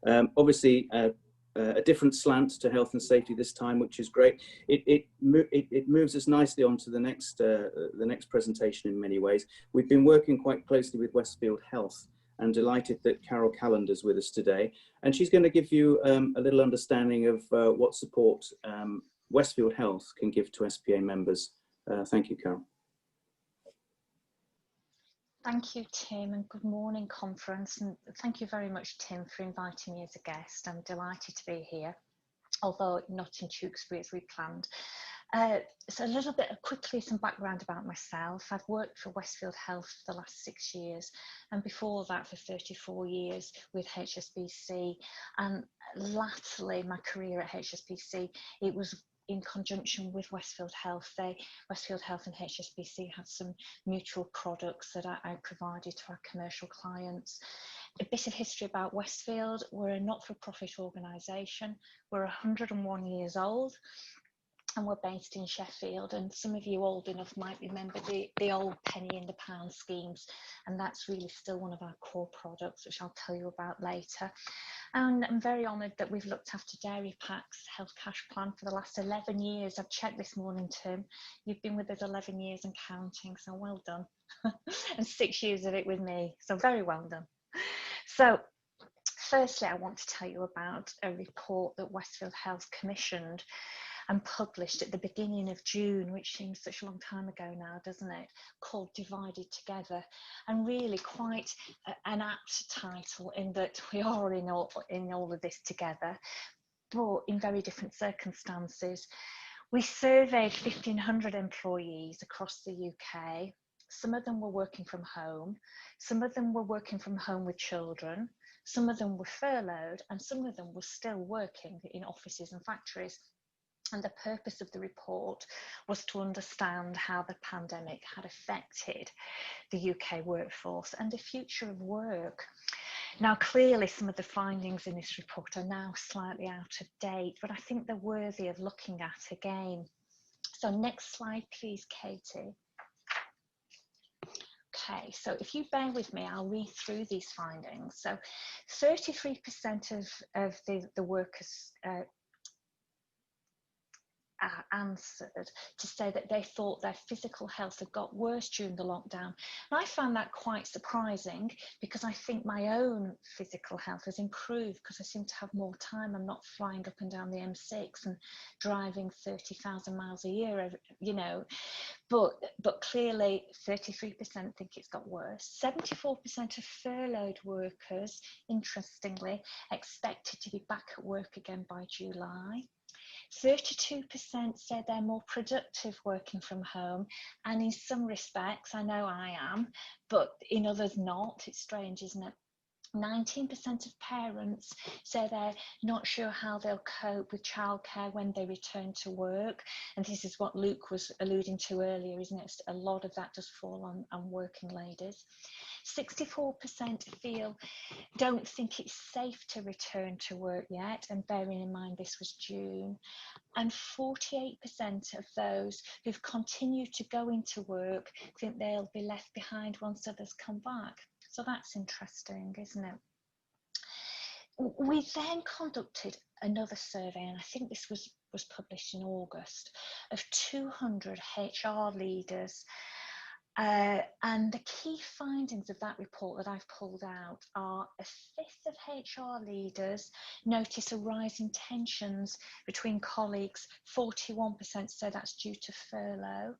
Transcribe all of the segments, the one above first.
Obviously, a different slant to health and safety this time, which is great. It moves us nicely on to the next presentation in many ways. We've been working quite closely with Westfield Health, and delighted that Carole Calland is with us today. And she's going to give you a little understanding of what support Westfield Health can give to SPA members. Thank you, Carole. Thank you, Tim, and good morning, conference. And thank you very much, Tim, for inviting me as a guest. I'm delighted to be here, although not in Tewkesbury as we planned. So a little bit quickly, some background about myself. I've worked for Westfield Health for the last 6 years, and before that for 34 years with HSBC. And latterly, my career at HSBC, it was in conjunction with Westfield Health. Westfield Health and HSBC had some mutual products that I provided to our commercial clients. A bit of history about Westfield. We're a not-for-profit organisation. We're 101 years old, and we're based in Sheffield. And some of you old enough might remember the old penny in the pound schemes, and that's really still one of our core products, which I'll tell you about later. And I'm very honoured that we've looked after Dairy Pack's health cash plan for the last 11 years. I've checked this morning, Tim. You've been with us 11 years and counting, so well done. And 6 years of it with me, so very well done. So firstly, I want to tell you about a report that Westfield Health commissioned and published at the beginning of June, which seems such a long time ago now, doesn't it? Called Divided Together, and really quite an apt title in that we are in all of this together, but in very different circumstances. We surveyed 1,500 employees across the UK. Some of them were working from home, some of them were working from home with children, some of them were furloughed, and some of them were still working in offices and factories. And the purpose of the report was to understand how the pandemic had affected the UK workforce and the future of work. Now, clearly, some of the findings in this report are now slightly out of date, but I think they're worthy of looking at again. So next slide, please, Katie. Okay, so if you bear with me, I'll read through these findings. So 33% of the workers answered to say that they thought their physical health had got worse during the lockdown. And I found that quite surprising, because I think my own physical health has improved because I seem to have more time. I'm not flying up and down the M6 and driving 30,000 miles a year, you know, but clearly 33% think it's got worse. 74% of furloughed workers, interestingly, expected to be back at work again by July. 32% said they're more productive working from home, and in some respects, I know I am, but in others not. It's strange, isn't it? 19% of parents say they're not sure how they'll cope with childcare when they return to work, and this is what Luke was alluding to earlier, isn't it? A lot of that does fall on working ladies. 64% don't think it's safe to return to work yet, and bearing in mind this was June, and 48% of those who've continued to go into work think they'll be left behind once others come back. So that's interesting, isn't it? We then conducted another survey, and I think this was published in August, of 200 HR leaders. And the key findings of that report that I've pulled out are: a fifth of HR leaders notice a rise in tensions between colleagues. 41% say that's due to furlough.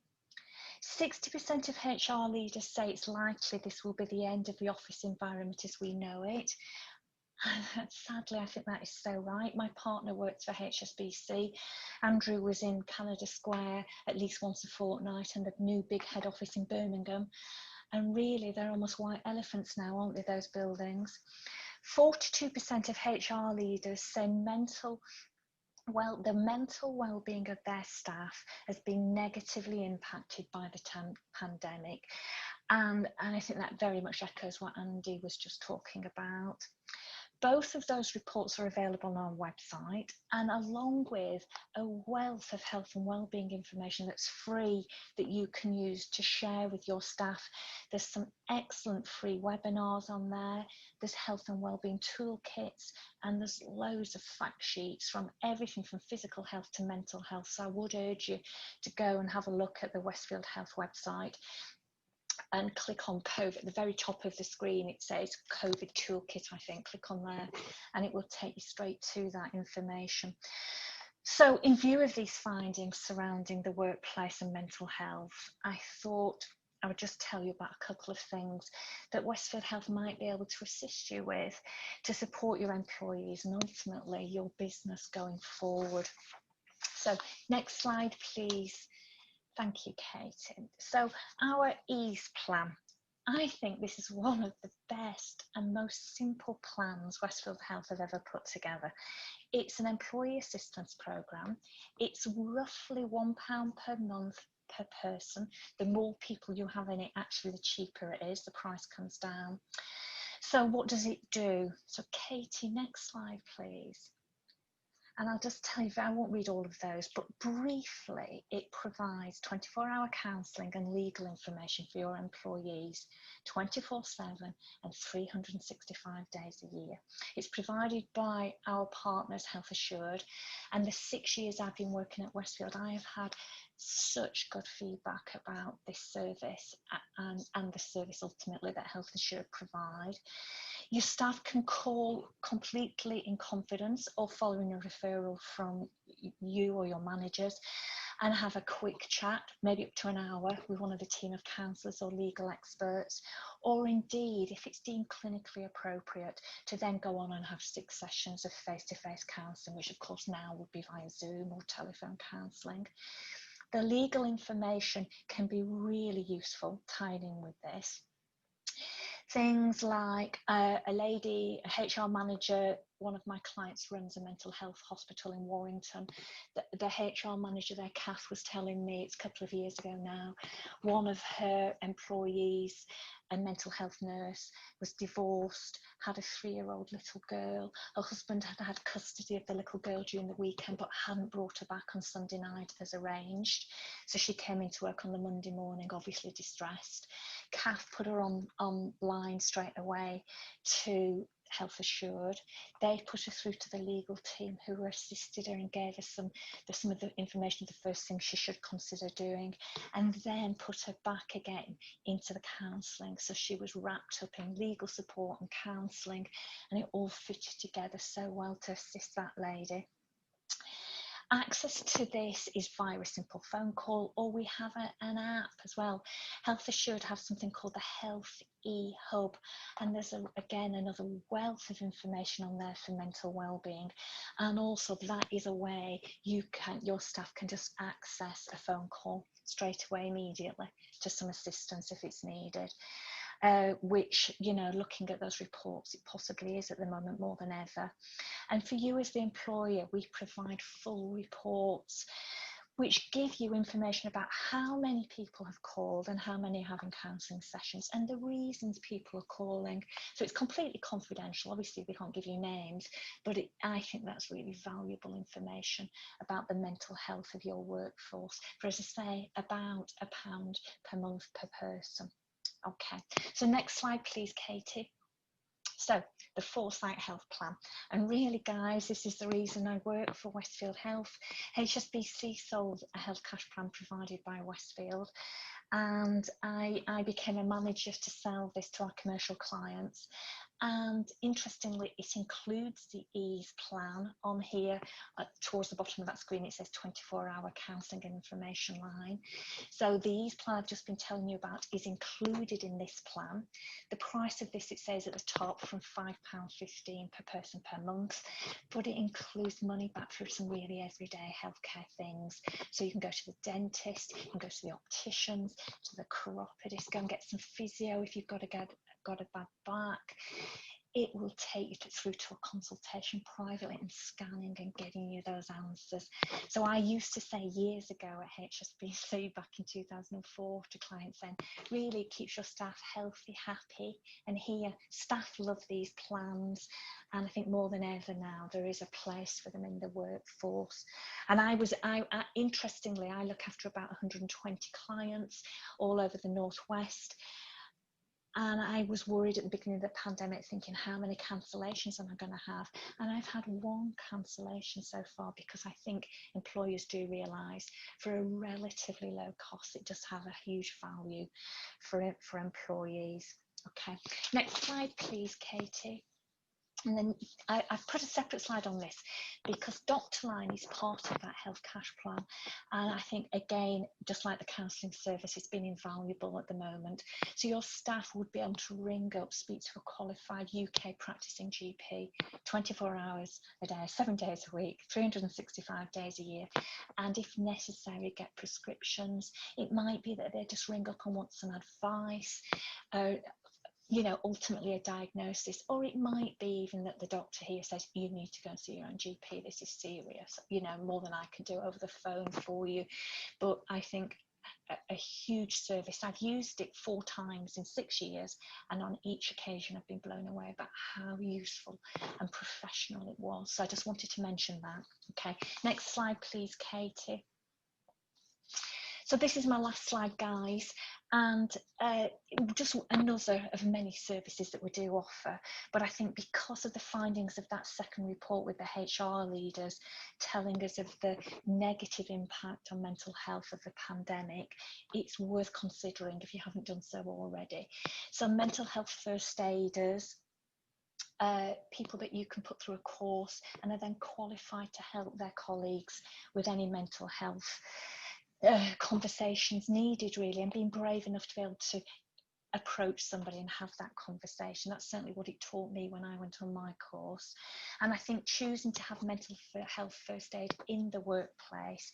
60% of HR leaders say it's likely this will be the end of the office environment as we know it. And sadly, I think that is so right. My partner works for HSBC. Andrew was in Canada Square at least once a fortnight, and the new big head office in Birmingham. And really, they're almost white elephants now, aren't they, those buildings? 42% of HR leaders say the mental well-being of their staff has been negatively impacted by the pandemic. And I think that very much echoes what Andy was just talking about. Both of those reports are available on our website, and along with a wealth of health and wellbeing information that's free that you can use to share with your staff. There's some excellent free webinars on there. There's health and wellbeing toolkits, and there's loads of fact sheets from everything from physical health to mental health. So I would urge you to go and have a look at the Westfield Health website and click on COVID. At the very top of the screen it says COVID toolkit, I think. Click on there and it will take you straight to that information. So in view of these findings surrounding the workplace and mental health, I thought I would just tell you about a couple of things that Westfield Health might be able to assist you with to support your employees and ultimately your business going forward. So next slide, please. Thank you, Katie. So our ease plan, I think this is one of the best and most simple plans Westfield Health have ever put together. It's an employee assistance programme. It's roughly £1 per month per person. The more people you have in it, actually, the cheaper it is. The price comes down. So what does it do? So Katie, next slide, please. And I'll just tell you, I won't read all of those, but briefly, it provides 24-hour counselling and legal information for your employees 24/7 and 365 days a year. It's provided by our partners, Health Assured, and the 6 years I've been working at Westfield, I have had such good feedback about this service and the service ultimately that Health Assured provide. Your staff can call completely in confidence or following a referral from you or your managers and have a quick chat, maybe up to an hour, with one of the team of counsellors or legal experts, or indeed, if it's deemed clinically appropriate, to then go on and have 6 sessions of face-to-face counselling, which of course now would be via Zoom or telephone counselling. The legal information can be really useful tying in with this. Things like a lady, a HR manager, one of my clients runs a mental health hospital in Warrington. The HR manager there, Kath, was telling me, it's a couple of years ago now, one of her employees, a mental health nurse, was divorced, had a 3-year-old little girl. Her husband had had custody of the little girl during the weekend but hadn't brought her back on Sunday night as arranged. So she came into work on the Monday morning, obviously distressed. Kath put her online straight away to Health Assured. They put her through to the legal team who assisted her and gave her some of the information, the first thing she should consider doing, and then put her back again into the counselling. So she was wrapped up in legal support and counselling, and it all fitted together so well to assist that lady. Access to this is via a simple phone call, or we have an app as well. Health Assured have something called the Health E-Hub, and there's again another wealth of information on there for mental well-being, and also that is a way your staff can just access a phone call straight away immediately to some assistance if it's needed. Which, you know, looking at those reports, it possibly is at the moment more than ever. And for you as the employer, we provide full reports which give you information about how many people have called and how many are having counselling sessions and the reasons people are calling. So it's completely confidential. Obviously, we can't give you names, but I think that's really valuable information about the mental health of your workforce for, as I say, about £1 per month per person. Okay, so next slide, please, Katie. So the Foresight Health Plan, and really, guys, this is the reason I work for Westfield Health. HSBC sold a health cash plan provided by Westfield, and I became a manager to sell this to our commercial clients. And interestingly, it includes the ease plan on here. Towards the bottom of that screen, it says 24-hour counselling and information line. So the ease plan I've just been telling you about is included in this plan. The price of this, it says at the top, from £5.15 per person per month, but it includes money back for some really everyday healthcare things. So you can go to the dentist, you can go to the opticians, to the chiropodist, go and get some physio if you've got a bad back. it will take you through to a consultation privately and scanning and getting you those answers. So I used to say years ago at HSBC back in 2004 to clients saying, really keeps your staff healthy, happy, and here staff love these plans. And I think more than ever now, there is a place for them in the workforce. And interestingly, I look after about 120 clients all over the Northwest. And I was worried at the beginning of the pandemic, thinking, how many cancellations am I going to have? And I've had one cancellation so far, because I think employers do realise for a relatively low cost, it does have a huge value for employees. Okay, next slide, please, Katie. And then I've put a separate slide on this because Dr. Line is part of that health cash plan. And I think, again, just like the counselling service, it's been invaluable at the moment. So your staff would be able to ring up, speak to a qualified UK practicing GP 24 hours a day, 7 days a week, 365 days a year. And if necessary, get prescriptions. It might be that they just ring up and want some advice. You know, ultimately a diagnosis, or it might be even that the doctor here says, you need to go and see your own GP, this is serious, you know, more than I can do over the phone for you. But I think a huge service. I've used it 4 times in 6 years, and on each occasion I've been blown away about how useful and professional it was. So I just wanted to mention that. Okay, next slide please, Katie. So this is my last slide, guys, and just another of many services that we do offer. But I think because of the findings of that second report with the HR leaders telling us of the negative impact on mental health of the pandemic, it's worth considering if you haven't done so already. So mental health first aiders, people that you can put through a course and are then qualified to help their colleagues with any mental health conversations needed, really, and being brave enough to be able to approach somebody and have that conversation. That's certainly what it taught me when I went on my course. And I think choosing to have mental health first aid in the workplace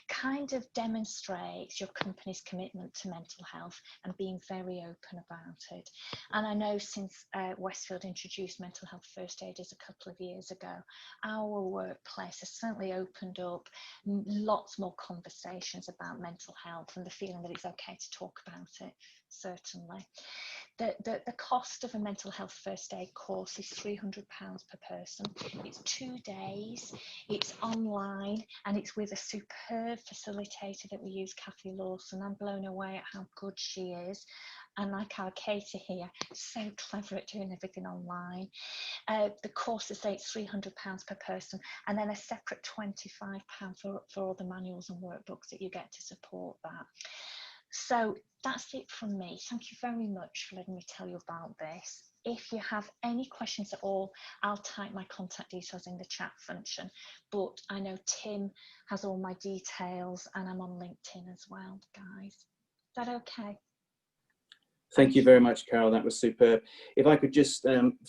kind of demonstrates your company's commitment to mental health and being very open about it. And I know since Westfield introduced mental health first aiders a couple of years ago, our workplace has certainly opened up lots more conversations about mental health and the feeling that it's okay to talk about it. Certainly. The cost of a mental health first aid course is £300 per person. It's 2 days, it's online, and it's with a superb facilitator that we use, Kathy Lawson. I'm blown away at how good she is. And like our Katie here, so clever at doing everything online. The course is it's £300 per person, and then a separate £25 for all the manuals and workbooks that you get to support that. So that's it from me. Thank you very much for letting me tell you about this. If you have any questions at all, I'll type my contact details in the chat function. But I know Tim has all my details, and I'm on LinkedIn as well, guys. Is that okay? Thank you very much, Carole. That was superb. If I could just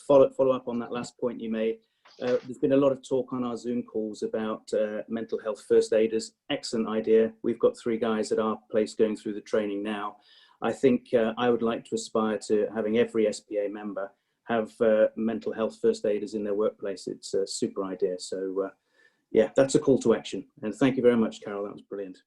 follow up on that last point you made. There's been a lot of talk on our Zoom calls about mental health first aiders. Excellent idea. We've got 3 guys at our place going through the training now. I think I would like to aspire to having every SPA member have mental health first aiders in their workplace. It's a super idea. So yeah, that's a call to action. And thank you very much, Carole. That was brilliant.